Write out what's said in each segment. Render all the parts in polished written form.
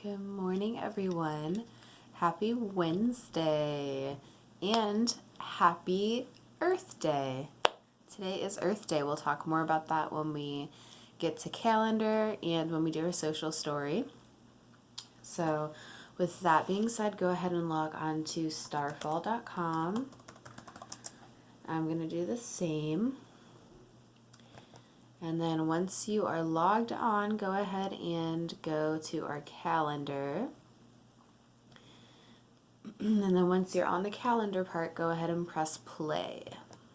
Good morning, everyone. Happy Wednesday and happy Earth Day. Today is Earth Day. We'll talk more about that when we get to calendar and when we do our social story. So with that being said, go ahead and log on to starfall.com. I'm going to do the same. And then once you are logged on, go ahead and go to our calendar. And then once you're on the calendar part, go ahead and press play.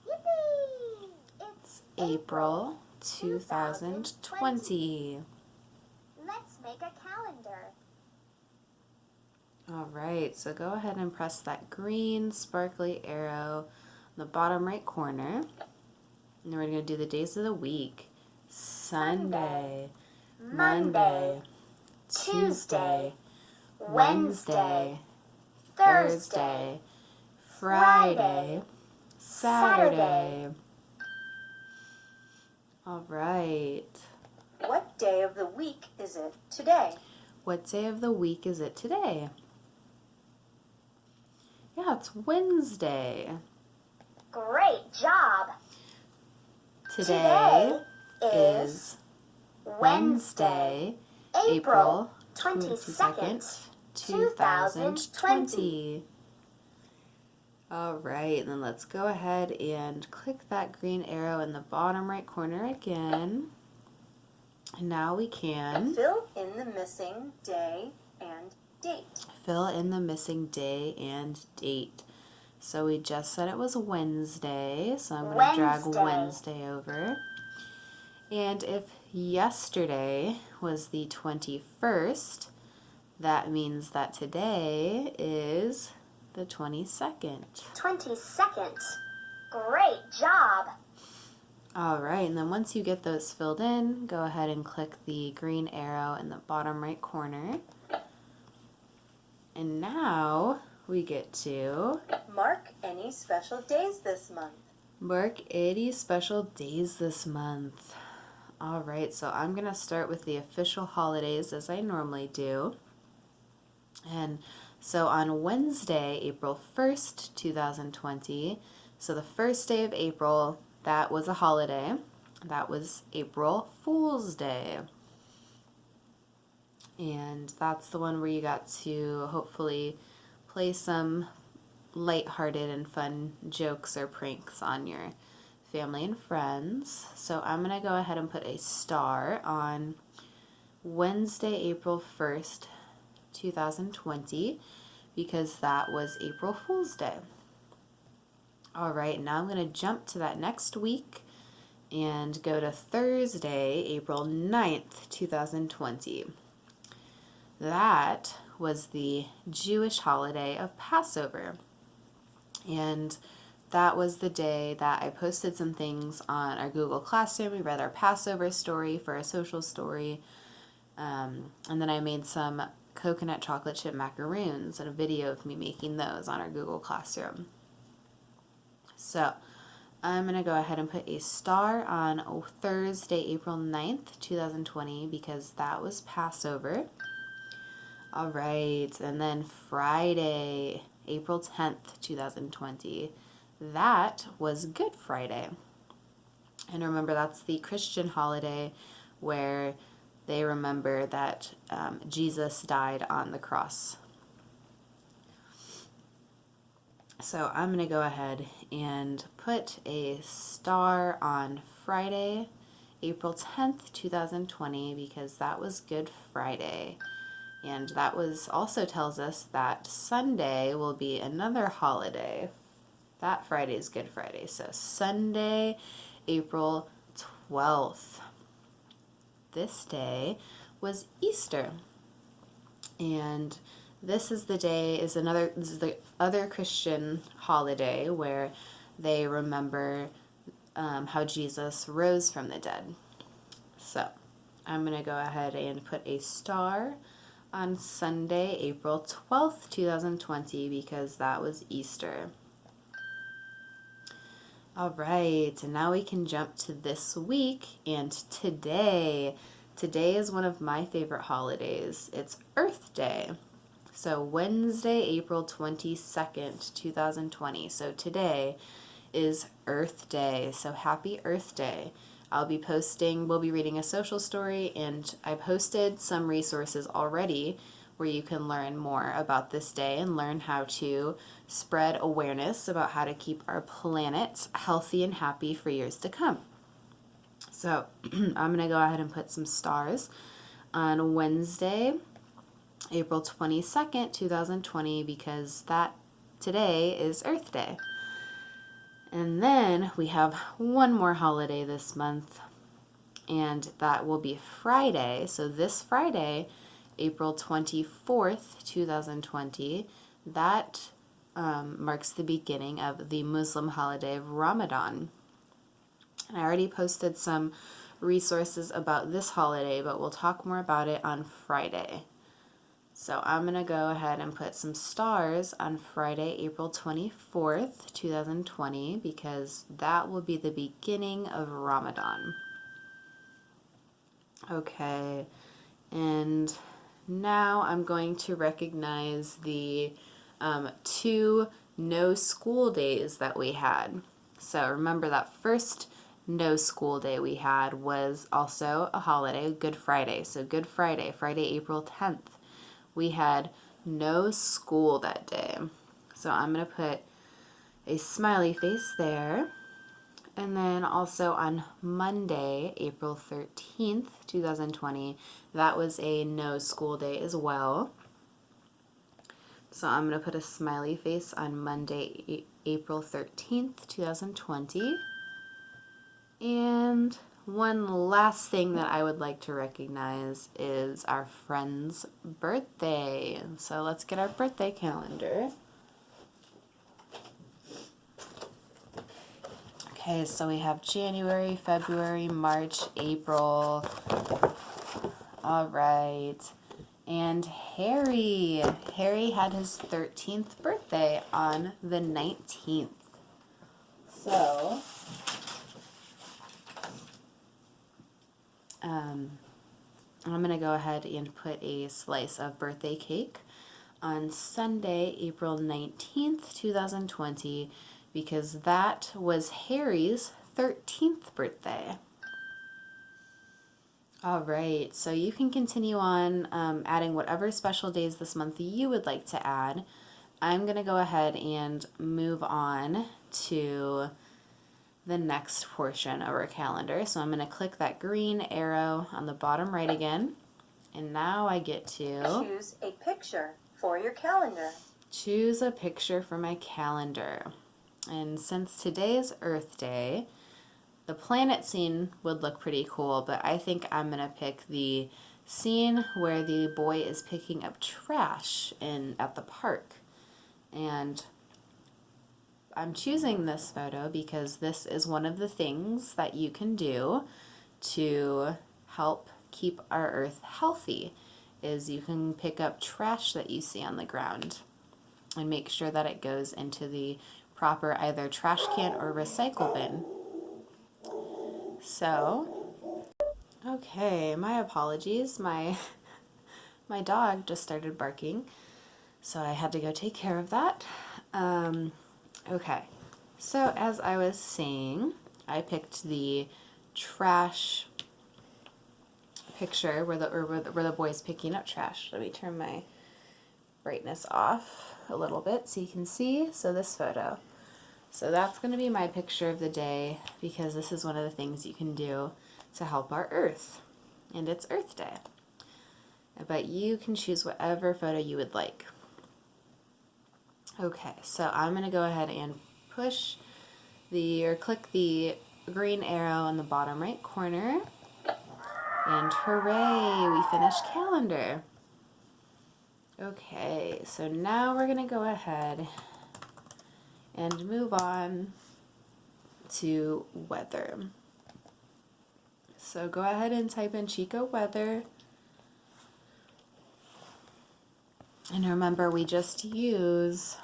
Yippee! It's April 2020. Let's make a calendar. All right, so go ahead and press that green sparkly arrow in the bottom right corner. And then we're going to do the days of the week. Sunday, Monday, Tuesday, Wednesday, Thursday, Friday, Saturday. All right. What day of the week is it today? What day of the week is it today? Yeah, it's Wednesday. Great job! Today Today is Wednesday, April 22nd, 2020. All right, then let's go ahead and click that green arrow in the bottom right corner again. And now we can Fill in the missing day and date. fill in the missing day and date. So we just said it was Wednesday, so I'm going to drag Wednesday over. And if yesterday was the 21st, that means that today is the 22nd. 22nd. Great job! All right, and then once you get those filled in, go ahead and click the green arrow in the bottom right corner. And now we get to Mark any special days this month. mark any special days this month. All right, so I'm going to start with the official holidays as I normally do. And so on Wednesday, April 1st, 2020, so the first day of April, that was a holiday. That was April Fool's Day. And that's the one where you got to hopefully play some lighthearted and fun jokes or pranks on your family and friends. So I'm going to go ahead and put a star on Wednesday, April 1st, 2020, because that was April Fool's Day. All right, now I'm going to jump to that next week and go to Thursday, April 9th, 2020. That was the Jewish holiday of Passover. And that was the day that I posted some things on our Google Classroom. We read our Passover story for a social story. And then I made some coconut chocolate chip macaroons and a video of me making those on our Google Classroom. So I'm going to go ahead and put a star on Thursday, April 9th, 2020, because that was Passover. All right, and then Friday, April 10th, 2020, that was Good Friday. And remember, that's the Christian holiday where they remember that Jesus died on the cross. So I'm going to go ahead and put a star on Friday, April 10th, 2020, because that was Good Friday. And that also tells us that Sunday will be another holiday. That Friday is Good Friday. So Sunday, April 12th. This day was Easter. And this is the other Christian holiday where they remember how Jesus rose from the dead. So I'm going to go ahead and put a star on Sunday, April 12th, 2020, because that was Easter. All right, and now we can jump to this week and today. Today is one of my favorite holidays. It's Earth Day. So Wednesday, April 22nd, 2020. So today is Earth Day. So happy Earth Day. We'll be reading a social story, and I posted some resources already where you can learn more about this day and learn how to spread awareness about how to keep our planet healthy and happy for years to come. So I'm going to go ahead and put some stars on Wednesday, April 22nd, 2020, because today is Earth Day. And then we have one more holiday this month, and that will be Friday. So this Friday, April 24th, 2020, that marks the beginning of the Muslim holiday of Ramadan. And I already posted some resources about this holiday, but we'll talk more about it on Friday. So I'm going to go ahead and put some stars on Friday, April 24th, 2020, because that will be the beginning of Ramadan. Okay, and now I'm going to recognize the 2 no school days that we had. So remember that first no school day we had was also a holiday, Good Friday. So Good Friday, Friday, April 10th. We had no school that day. So I'm going to put a smiley face there. And then also on Monday, April 13th, 2020, that was a no school day as well. So I'm going to put a smiley face on Monday, April 13th, 2020. And one last thing that I would like to recognize is our friend's birthday. So let's get our birthday calendar. Okay, so we have January, February, March, April. All right. And Harry had his 13th birthday on the 19th. So I'm going to go ahead and put a slice of birthday cake on Sunday, April 19th, 2020, because that was Harry's 13th birthday. All right, so you can continue on adding whatever special days this month you would like to add. I'm going to go ahead and move on to the next portion of our calendar. So I'm going to click that green arrow on the bottom right again. And now I get to choose a picture for your calendar. Choose a picture for my calendar. And since today is Earth Day, the planet scene would look pretty cool, but I think I'm going to pick the scene where the boy is picking up trash at the park. And I'm choosing this photo because this is one of the things that you can do to help keep our earth healthy, is you can pick up trash that you see on the ground and make sure that it goes into the proper either trash can or recycle bin. So, okay, my apologies. My dog just started barking, so I had to go take care of that. Okay, so as I was saying, I picked the trash picture where the boy's picking up trash. Let me turn my brightness off a little bit so you can see. So this photo. So that's going to be my picture of the day, because this is one of the things you can do to help our earth. And it's Earth Day. But you can choose whatever photo you would like. Okay, so I'm going to go ahead and click the green arrow in the bottom right corner. And hooray, we finished calendar. Okay, so now we're going to go ahead and move on to weather. So go ahead and type in Chico weather. And remember, we just use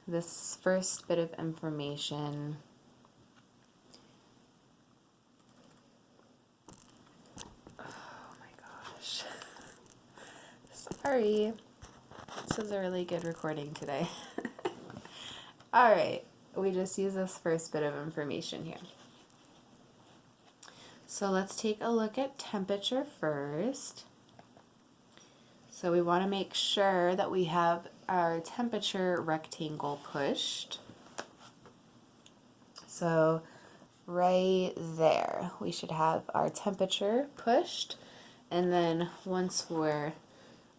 this first bit of information Sorry. This is a really good recording today. Alright, we just use this first bit of information here. So let's take a look at temperature first. So we want to make sure that we have our temperature rectangle pushed. So right there, we should have our temperature pushed. And then once we're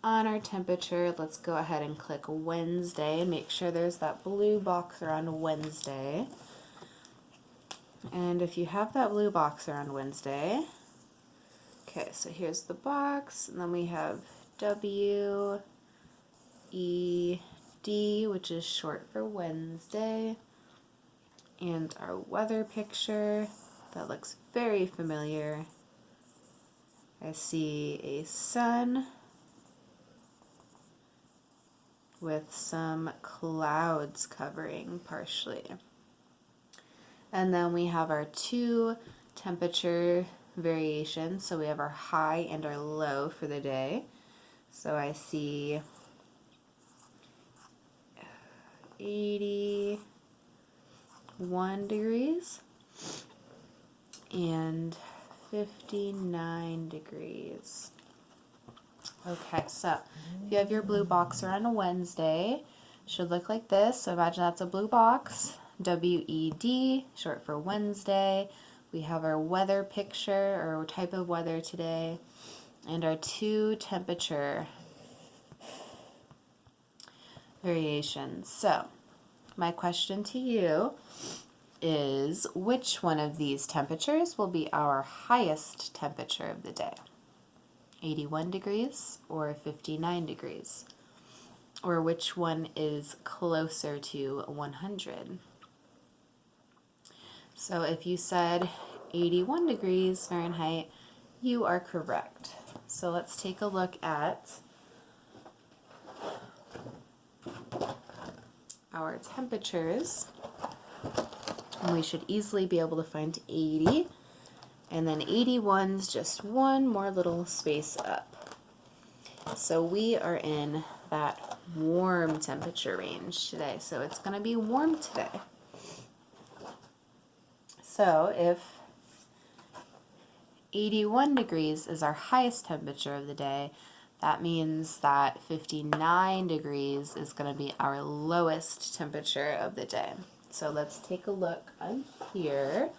on our temperature, let's go ahead and click Wednesday and make sure there's that blue box around Wednesday. And if you have that blue box around Wednesday, okay, so here's the box, and then we have WED, which is short for Wednesday, and our weather picture that looks very familiar. I see a sun with some clouds covering partially. And then we have our two temperature variations. So we have our high and our low for the day. So I see 81 degrees and 59 degrees. Okay, so if you have your blue box around a Wednesday, it should look like this. So imagine that's a blue box, WED, short for Wednesday. We have our weather picture, or type of weather today, and our two temperature variations. So my question to you is, which one of these temperatures will be our highest temperature of the day? 81 degrees or 59 degrees? Or which one is closer to 100? So if you said 81 degrees Fahrenheit, you are correct. So let's take a look at our temperatures. And we should easily be able to find 80. And then 81's just one more little space up. So we are in that warm temperature range today. So it's going to be warm today. So if 81 degrees is our highest temperature of the day, that means that 59 degrees is going to be our lowest temperature of the day. So let's take a look on here.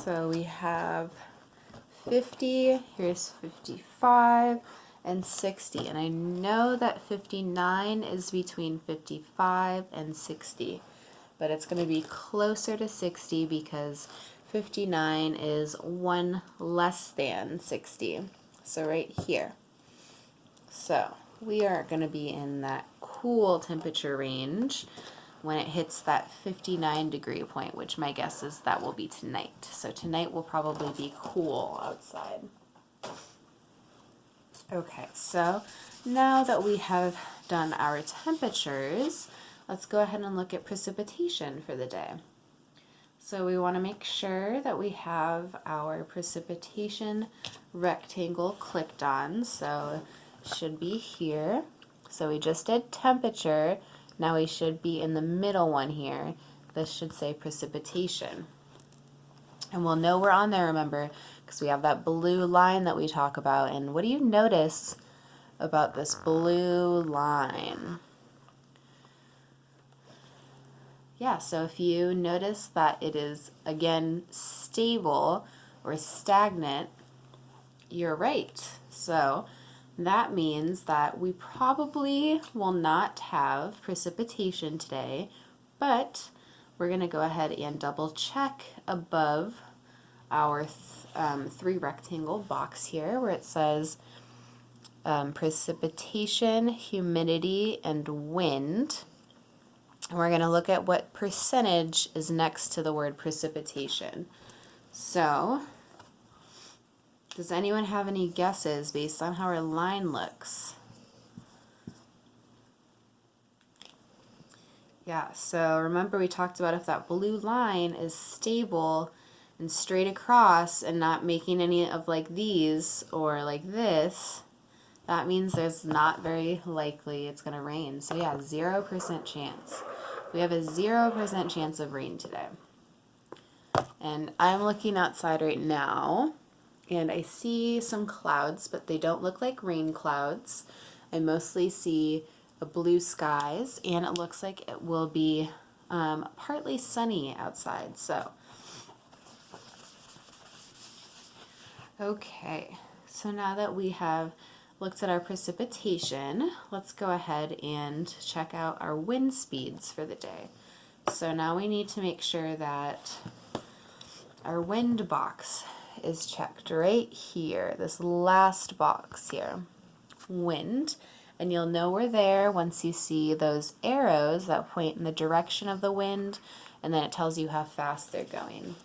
So we have 50, here's 55, and 60. And I know that 59 is between 55 and 60, but it's going to be closer to 60 because 59 is one less than 60. So right here. So we are going to be in that cool temperature range when it hits that 59 degree point, which my guess is that will be tonight. So tonight will probably be cool outside. Okay, so now that we have done our temperatures, let's go ahead and look at precipitation for the day. So we want to make sure that we have our precipitation rectangle clicked on. So it should be here. So we just did temperature. Now we should be in the middle one here. This should say precipitation. And we'll know we're on there, remember, because we have that blue line that we talk about. And what do you notice about this blue line? Yeah, so if you notice that it is, again, stable or stagnant, you're right. So that means that we probably will not have precipitation today, but we're going to go ahead and double check above our three rectangle box here where it says precipitation, humidity, and wind. And we're going to look at what percentage is next to the word precipitation. So, does anyone have any guesses based on how our line looks? Yeah, so remember we talked about if that blue line is stable and straight across and not making any of like these or like this, that means there's not very likely it's going to rain. So yeah, 0% chance. We have a 0% chance of rain today. And I'm looking outside right now and I see some clouds, but they don't look like rain clouds. I mostly see blue skies and it looks like it will be partly sunny outside. So okay, so now that we have looked at our precipitation, let's go ahead and check out our wind speeds for the day. So now we need to make sure that our wind box is checked right here, this last box here, wind. And you'll know we're there once you see those arrows that point in the direction of the wind, and then it tells you how fast they're going.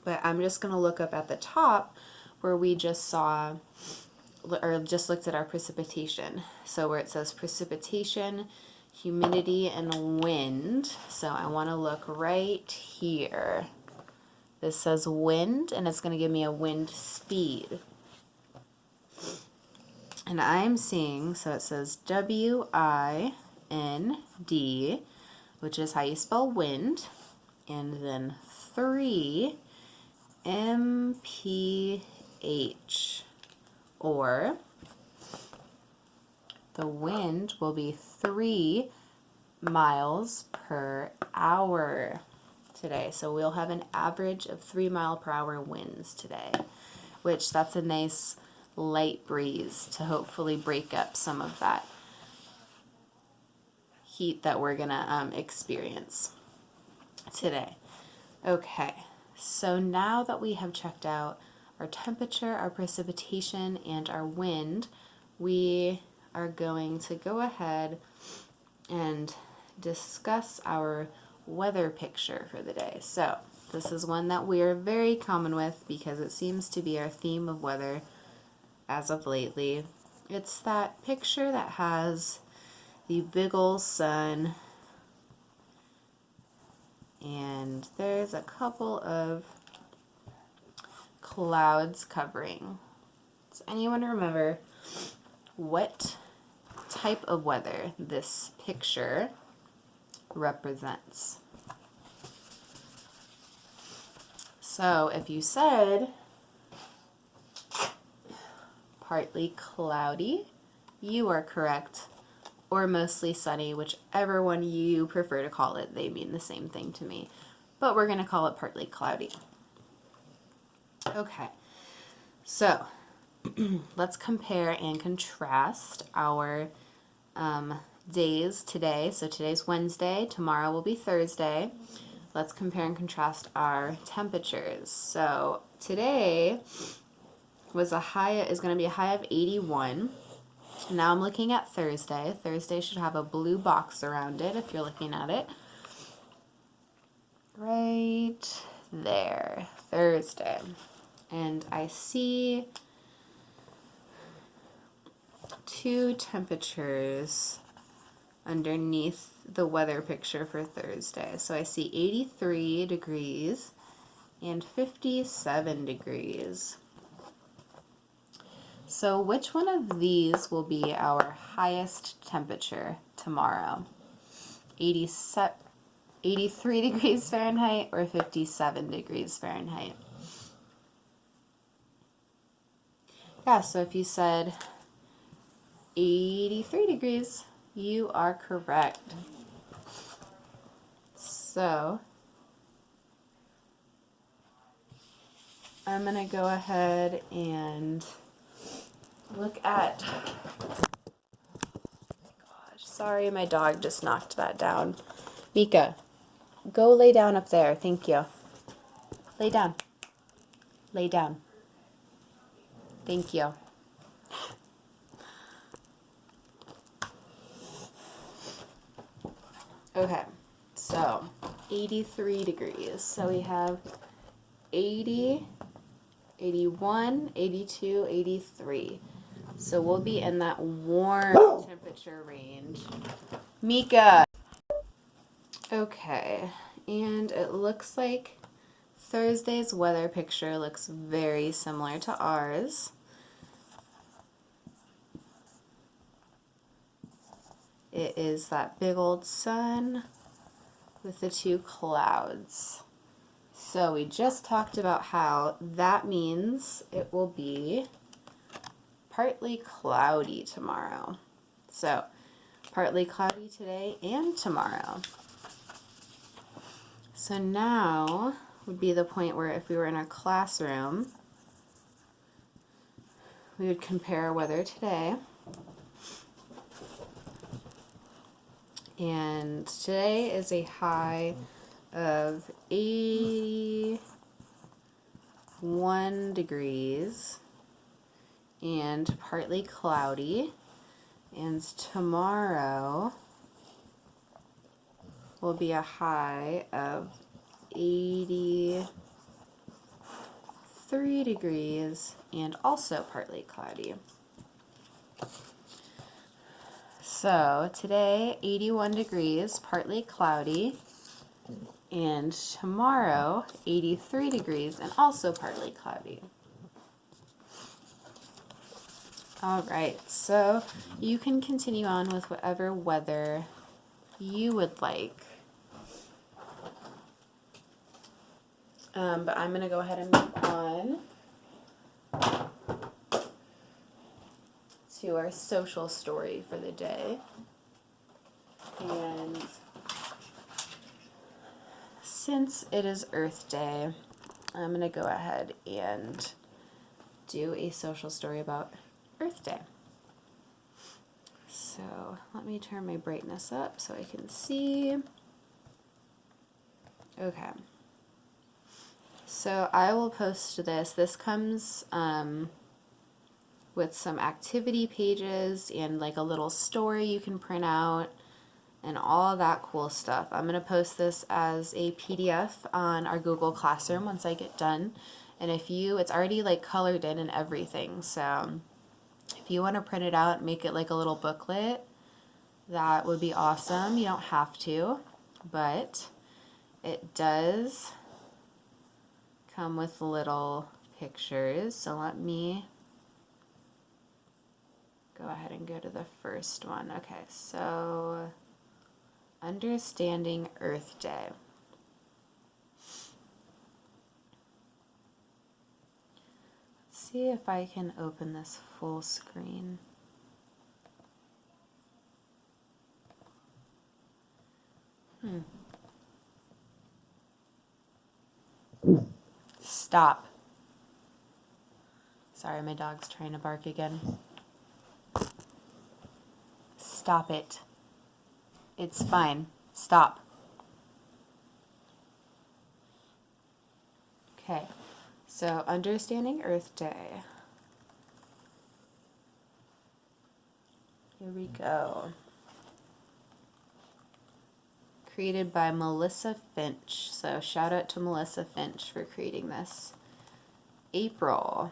But I'm just going to look up at the top where we just saw, or just looked at our precipitation. So where it says precipitation, humidity, and wind. So I want to look right here. This says wind, and it's going to give me a wind speed. And I'm seeing, so it says WIND, which is how you spell wind, and then 3 mph, or the wind will be 3 miles per hour today. So we'll have an average of 3 mile per hour winds today, which that's a nice light breeze to hopefully break up some of that heat that we're gonna experience today. Okay, so now that we have checked out our temperature, our precipitation, and our wind, we are going to go ahead and discuss our weather picture for the day. So this is one that we are very common with because it seems to be our theme of weather as of lately. It's that picture that has the big ol' sun, and there's a couple of clouds covering. Does anyone remember what type of weather this picture represents? So if you said partly cloudy, you are correct, or mostly sunny, whichever one you prefer to call it. They mean the same thing to me, but we're going to call it partly cloudy. Okay, so let's compare and contrast our days today. So today's Wednesday, tomorrow will be Thursday. Let's compare and contrast our temperatures. So today is going to be a high of 81. Now I'm looking at Thursday. Thursday should have a blue box around it if you're looking at it. Right there, Thursday. And I see 2 temperatures underneath the weather picture for Thursday. So I see 83 degrees and 57 degrees. So which one of these will be our highest temperature tomorrow? 83 degrees Fahrenheit or 57 degrees Fahrenheit? Yeah, so if you said 83 degrees, you are correct. So I'm going to go ahead and look at, gosh, sorry, my dog just knocked that down. Mika, go lay down up there. Thank you. Lay down. Lay down. Thank you. Okay, so 83 degrees. So we have 80, 81, 82, 83. So we'll be in that warm temperature range. Mika! Okay, and it looks like Thursday's weather picture looks very similar to ours. It is that big old sun with the two clouds. So we just talked about how that means it will be partly cloudy tomorrow. So partly cloudy today and tomorrow. So now would be the point where if we were in our classroom, we would compare our weather today. And today is a high of 81 degrees and partly cloudy. And tomorrow will be a high of 83 degrees and also partly cloudy. So today, 81 degrees, partly cloudy, and tomorrow, 83 degrees and also partly cloudy. All right, so you can continue on with whatever weather you would like. But I'm going to go ahead and move on to our social story for the day. And since it is Earth Day, I'm going to go ahead and do a social story about Earth Day. So let me turn my brightness up so I can see. Okay. So I will post this. This comes with some activity pages and like a little story you can print out and all that cool stuff. I'm going to post this as a PDF on our Google Classroom once I get done. And it's already like colored in and everything. So if you want to print it out, make it like a little booklet, that would be awesome. You don't have to, but it does come with little pictures. So let me go ahead and go to the first one. Okay, so Understanding Earth Day. Let's see if I can open this full screen. Stop. Sorry, my dog's trying to bark again. Stop it. It's fine. Stop. Okay, so Understanding Earth Day. Here we go. Created by Melissa Finch. So shout out to Melissa Finch for creating this. April.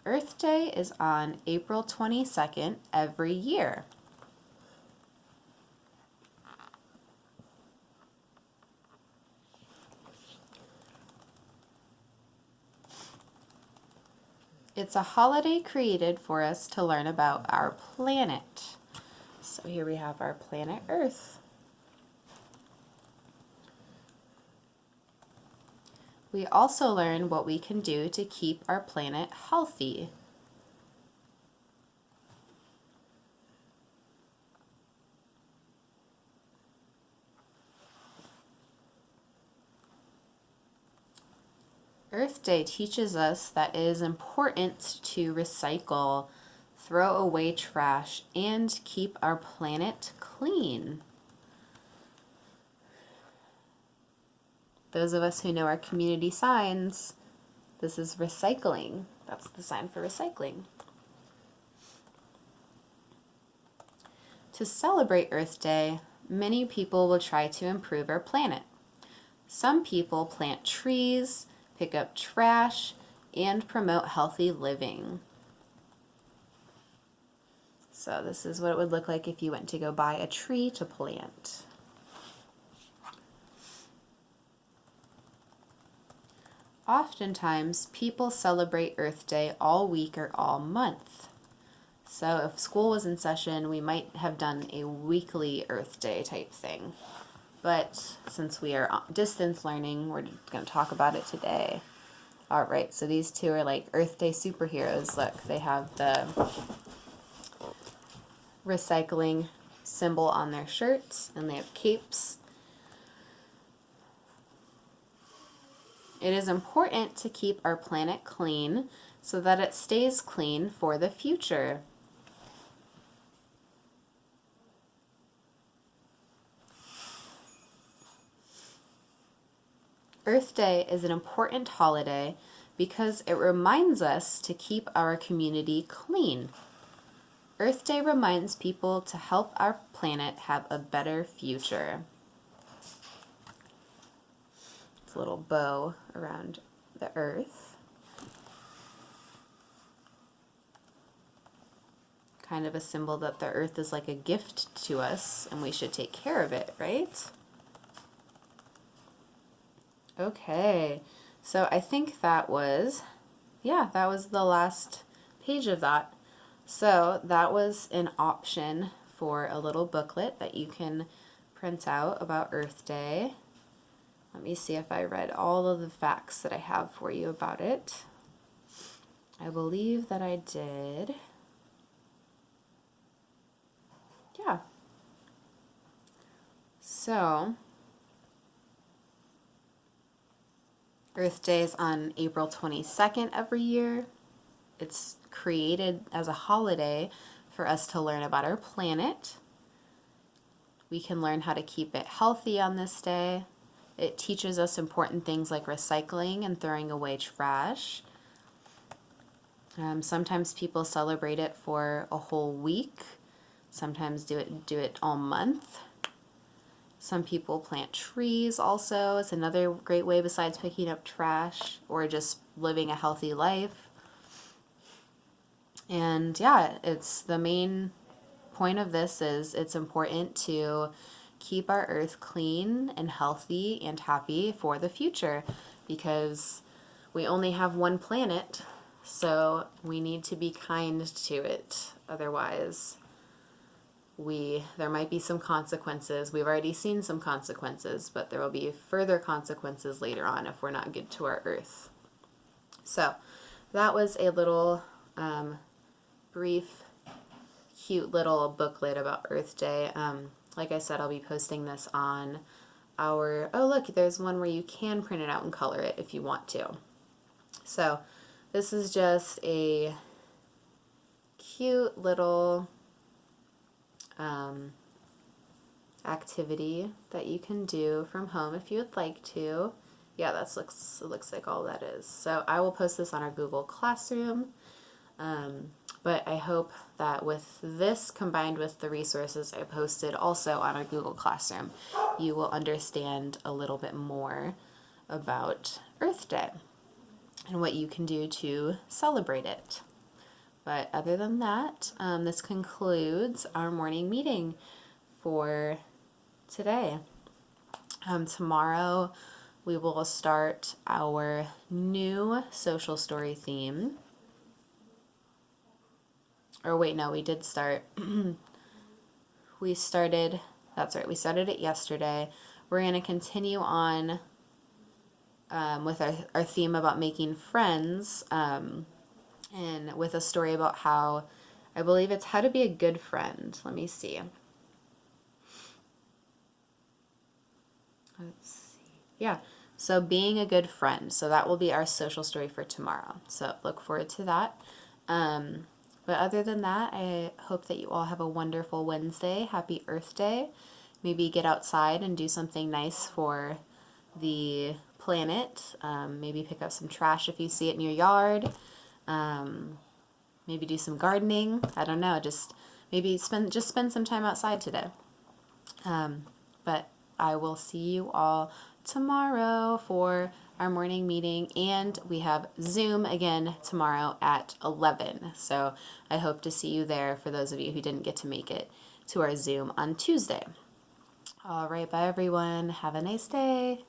Earth Day is on April 22nd every year. It's a holiday created for us to learn about our planet. So here we have our planet Earth. We also learn what we can do to keep our planet healthy. Earth Day teaches us that it is important to recycle, throw away trash, and keep our planet clean. Those of us who know our community signs, this is recycling. That's the sign for recycling. To celebrate Earth Day, many people will try to improve our planet. Some people plant trees, pick up trash, and promote healthy living. So this is what it would look like if you went to go buy a tree to plant. Oftentimes, people celebrate Earth Day all week or all month. So if school was in session, we might have done a weekly Earth Day type thing. But since we are distance learning, we're going to talk about it today. All right, so these two are like Earth Day superheroes. Look, they have the recycling symbol on their shirts, and they have capes. It is important to keep our planet clean so that it stays clean for the future. Earth Day is an important holiday because it reminds us to keep our community clean. Earth Day reminds people to help our planet have a better future. It's a little bow around the earth. Kind of a symbol that the earth is like a gift to us and we should take care of it, right? Okay, so I think that was the last page of that. So that was an option for a little booklet that you can print out about Earth Day. Let me see if I read all of the facts that I have for you about it. I believe that I did. Yeah. So, Earth Day is on April 22nd every year. It's created as a holiday for us to learn about our planet. We can learn how to keep it healthy on this day. It teaches us important things like recycling and throwing away trash. Sometimes people celebrate it for a whole week. Sometimes do it all month. Some people plant trees also. It's another great way besides picking up trash or just living a healthy life. And yeah, it's the main point of this is it's important to keep our earth clean and healthy and happy for the future because we only have one planet, so we need to be kind to it. Otherwise, there might be some consequences. We've already seen some consequences, but there will be further consequences later on if we're not good to our earth. So that was a little brief, cute little booklet about Earth Day. Like I said, I'll be posting this on our, oh look, there's one where you can print it out and color it if you want to. So this is just a cute little activity that you can do from home if you would like to. Yeah, it looks like all that is. So I will post this on our Google Classroom. But I hope that with this combined with the resources I posted also on our Google Classroom, you will understand a little bit more about Earth Day and what you can do to celebrate it. But other than that, this concludes our morning meeting for today. Tomorrow we will start our new social story theme. Or wait, no, we did start. We started it yesterday. We're going to continue on with our theme about making friends and with a story about how, I believe it's how to be a good friend. Let me see. Let's see. Yeah, so being a good friend. So that will be our social story for tomorrow. So look forward to that. But other than that, I hope that you all have a wonderful Wednesday. Happy Earth Day. Maybe get outside and do something nice for the planet. Maybe pick up some trash if you see it in your yard. Maybe do some gardening. I don't know. Just maybe spend some time outside today. But I will see you all tomorrow for our morning meeting, and we have Zoom again tomorrow at 11. So I hope to see you there for those of you who didn't get to make it to our Zoom on Tuesday. All right, bye everyone. Have a nice day.